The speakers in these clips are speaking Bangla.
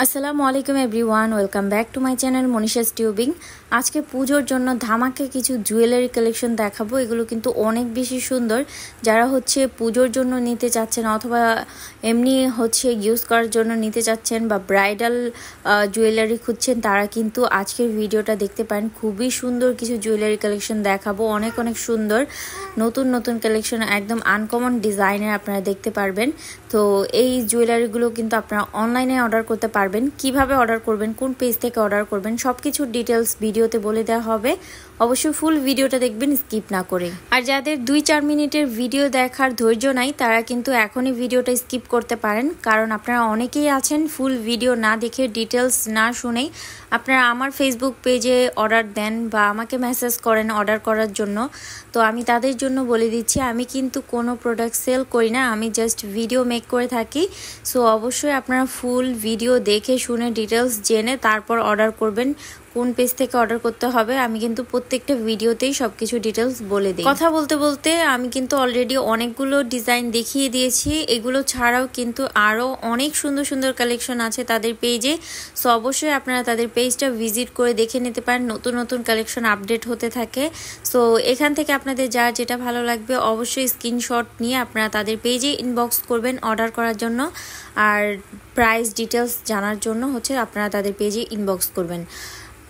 আসসালামু আলাইকুম everyone, welcome back to my channel Manisha's tubing. আজকে পুজোর জন্য ধামাকে কিছু জুয়েলারি কালেকশন দেখাবো। এগুলো কিন্তু অনেক বেশি সুন্দর। যারা পুজোর জন্য নিতে চাচ্ছেন অথবা এমনি ইউজ করার জন্য নিতে চাচ্ছেন বা ব্রাইডাল জুয়েলারি খুঁজছেন, তারা কিন্তু আজকের ভিডিওটা দেখতে পারেন। খুবই সুন্দর কিছু জুয়েলারি কালেকশন দেখাবো, অনেক অনেক সুন্দর নতুন নতুন কালেকশন, একদম আনকমন ডিজাইনের আপনারা দেখতে পারবেন। তো এই জুয়েলারিগুলো কিন্তু আপনারা অনলাইনে অর্ডার করতে পারবেন। কিভাবে অর্ডার করবেন, কোন পেজ থেকে অর্ডার করবেন, সবকিছু ডিটেলস ভিডিওতে বলে দেওয়া হবে। অবশ্যই ফুল ভিডিওটা দেখবেন, স্কিপ না করে। আর যাদের 2-4 মিনিটের ভিডিও দেখার ধৈর্য নাই, তারা কিন্তু এখনই ভিডিওটা স্কিপ করতে পারেন। কারণ আপনারা অনেকেই আছেন ফুল ভিডিও না দেখে, ডিটেলস না শুনেই আপনারা আমার ফেসবুক পেজে অর্ডার দেন বা আমাকে মেসেজ করেন অর্ডার করার জন্য। তো আমি তাদের জন্য বলে দিচ্ছি, আমি কিন্তু কোনো প্রোডাক্ট সেল করি না, আমি জাস্ট ভিডিও মেক করে থাকি। সো অবশ্যই আপনারা ফুল ভিডিও দেখে শুনে ডিটেলস জেনে তারপর অর্ডার করবেন। কোন পেজ থেকে অর্ডার করতে হবে আমি কিন্তু প্রত্যেকটা ভিডিওতেই সবকিছু ডিটেলস বলে দিই। কথা বলতে বলতে আমি কিন্তু অলরেডি অনেকগুলো ডিজাইন দেখিয়ে দিয়েছি। এগুলো ছাড়াও কিন্তু আরও অনেক সুন্দর সুন্দর কালেকশন আছে তাদের পেজে। সো অবশ্যই আপনারা তাদের পেজটা ভিজিট করে দেখে নিতে পারেন, নতুন নতুন কালেকশন আপডেট হতে থাকে। সো এখান থেকে আপনাদের যার যেটা ভালো লাগবে অবশ্যই স্ক্রিনশট নিয়ে আপনারা তাদের পেজে ইনবক্স করবেন অর্ডার করার জন্য। আর প্রাইস ডিটেলস জানার জন্য আপনারা তাদের পেজে ইনবক্স করবেন।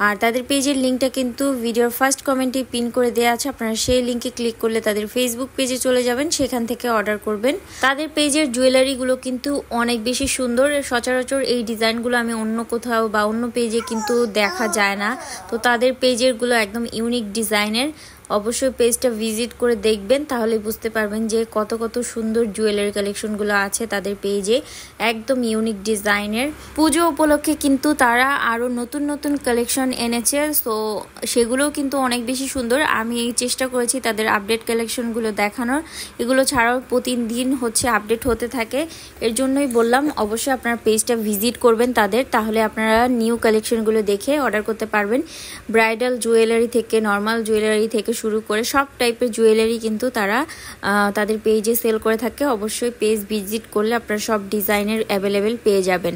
আর তাদের পেজের লিঙ্কটা কিন্তু ভিডিওর ফার্স্ট কমেন্টে পিন করে দেওয়া আছে। আপনারা সেই লিঙ্কে ক্লিক করলে তাদের ফেসবুক পেজে চলে যাবেন, সেখান থেকে অর্ডার করবেন। তাদের পেজের জুয়েলারিগুলো কিন্তু অনেক বেশি সুন্দর। সচরাচর এই ডিজাইনগুলো আমি অন্য কোথাও বা অন্য পেজে কিন্তু দেখা যায় না। তো তাদের পেজেরগুলো একদম ইউনিক ডিজাইনের। অবশ্যই পেজটা ভিজিট করে দেখবেন, তাহলে বুঝতে পারবেন যে কত কত সুন্দর জুয়েলারি কালেকশনগুলো আছে তাদের পেজে, একদম ইউনিক ডিজাইনের। পুজো উপলক্ষে কিন্তু তারা আরও নতুন নতুন কালেকশন এনেছে। সো সেগুলোও কিন্তু অনেক বেশি সুন্দর। আমি চেষ্টা করেছি তাদের আপডেট কালেকশনগুলো দেখানোর। এগুলো ছাড়াও প্রতিদিন আপডেট হতে থাকে। এর জন্যই বললাম অবশ্যই আপনারা পেজটা ভিজিট করবেন তাদের, তাহলে আপনারা নিউ কালেকশনগুলো দেখে অর্ডার করতে পারবেন। ব্রাইডাল জুয়েলারি থেকে নর্মাল জুয়েলারি থেকে শুরু করে সব টাইপের জুয়েলারি কিন্তু তারা তাদের পেজে সেল করে থাকে। অবশ্যই পেজ ভিজিট করলে আপনারা সব ডিজাইনের অ্যাভেলেবেল পেয়ে যাবেন।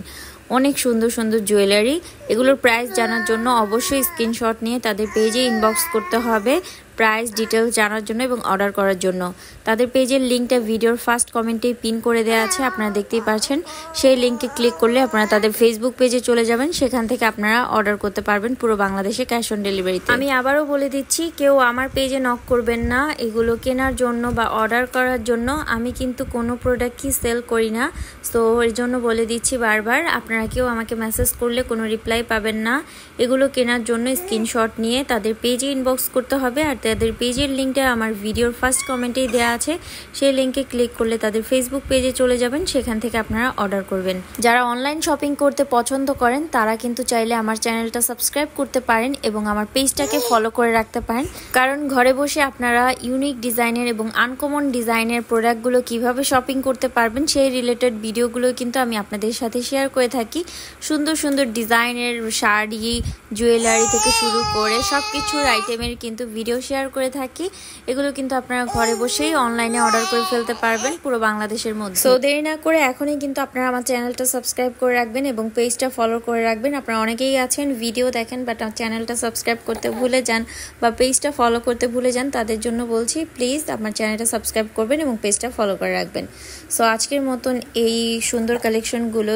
অনেক সুন্দর সুন্দর জুয়েলারি। এগুলোর প্রাইস জানার জন্য অবশ্যই স্ক্রিনশট নিয়ে তাদের পেজে ইনবক্স করতে হবে প্রাইস ডিটেলস জানার জন্য এবং অর্ডার করার জন্য। তাদের পেজের লিঙ্কটা ভিডিওর ফার্স্ট কমেন্টে পিন করে দেওয়া আছে, আপনারা দেখতেই পাচ্ছেন। সেই লিঙ্কে ক্লিক করলে আপনারা তাদের ফেসবুক পেজে চলে যাবেন, সেখান থেকে আপনারা অর্ডার করতে পারবেন পুরো বাংলাদেশে ক্যাশ অন ডেলিভারিতে। আমি আবারও বলে দিচ্ছি, কেউ আমার পেজে নক করবেন না এগুলো কেনার জন্য বা অর্ডার করার জন্য। আমি কিন্তু কোনো প্রোডাক্টই সেল করি না। সো এর জন্য বলে দিচ্ছি বারবার, আপনারা কেউ আমাকে মেসেজ করলে কোনো রিপ্লাই পাবেন না। এগুলো কেনার জন্য স্ক্রিনশট নিয়ে তাদের পেজে ইনবক্স করতে হবে। আর তাদের পেজের লিঙ্কটা আমার ভিডিওর ফার্স্ট কমেন্টেই দেওয়া আছে, সেই লিঙ্কে ক্লিক করলে তাদের ফেসবুক পেজে চলে যাবেন, সেখান থেকে আপনারা অর্ডার করবেন। যারা অনলাইন শপিং করতে পছন্দ করেন তারা কিন্তু চাইলে আমার চ্যানেলটা সাবস্ক্রাইব করতে পারেন এবং আমার পেজটাকে ফলো করে রাখতে পারেন। কারণ ঘরে বসে আপনারা ইউনিক ডিজাইনের এবং আনকমন ডিজাইনের প্রোডাক্টগুলো কিভাবে শপিং করতে পারবেন সেই রিলেটেড ভিডিওগুলো কিন্তু আমি আপনাদের সাথে শেয়ার করে থাকি। সুন্দর সুন্দর ডিজাইনের শাড়ি, জুয়েলারি থেকে শুরু করে সব কিছুর আইটেমের কিন্তু ভিডিও শেয়ার করে থাকি। এগুলো কিন্তু আপনারা ঘরে বসেই অনলাইনে অর্ডার করে ফেলতে পারবেন পুরো বাংলাদেশের মধ্যে। সো দেরি না করে এখনই কিন্তু আপনারা আমার চ্যানেলটা সাবস্ক্রাইব করে রাখবেন এবং পেজটা ফলো করে রাখবেন। আপনারা অনেকেই আছেন ভিডিও দেখেন বাট চ্যানেলটা সাবস্ক্রাইব করতে ভুলে যান বা পেজটা ফলো করতে ভুলে যান। তাদের জন্য বলছি, প্লিজ আমার চ্যানেলটা সাবস্ক্রাইব করবেন এবং পেজটা ফলো করে রাখবেন। সো আজকের মতন এই সুন্দর কালেকশনগুলো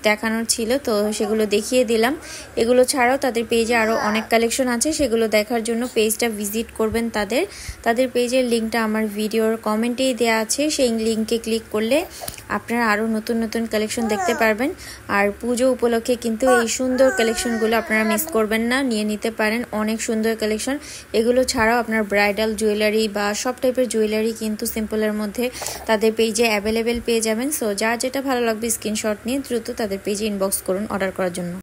দেখানোর ছিল, তো সেগুলো দেখিয়ে দিলাম। এগুলো ছাড়াও তাদের পেজে আরও অনেক কালেকশন আছে, সেগুলো দেখার জন্য পেজটা ভিজিট করবেন তাদের পেজের লিঙ্কটা আমার ভিডিওর কমেন্টেই দেওয়া আছে। সেই লিঙ্কে ক্লিক করলে আপনারা আরও নতুন নতুন কালেকশন দেখতে পারবেন। আর পুজো উপলক্ষে কিন্তু এই সুন্দর কালেকশনগুলো আপনারা মিস করবেন না, নিয়ে নিতে পারেন। অনেক সুন্দর কালেকশন। এগুলো ছাড়াও আপনার ব্রাইডাল জুয়েলারি বা সব টাইপের জুয়েলারি কিন্তু সিম্পলের মধ্যে তাদের পেজে অ্যাভেলেবেল পেয়ে যাবেন। সো যার যেটা ভালো লাগবে স্ক্রিনশট নিয়ে দ্রুত তাদের পেজে ইনবক্স করুন অর্ডার করার জন্য।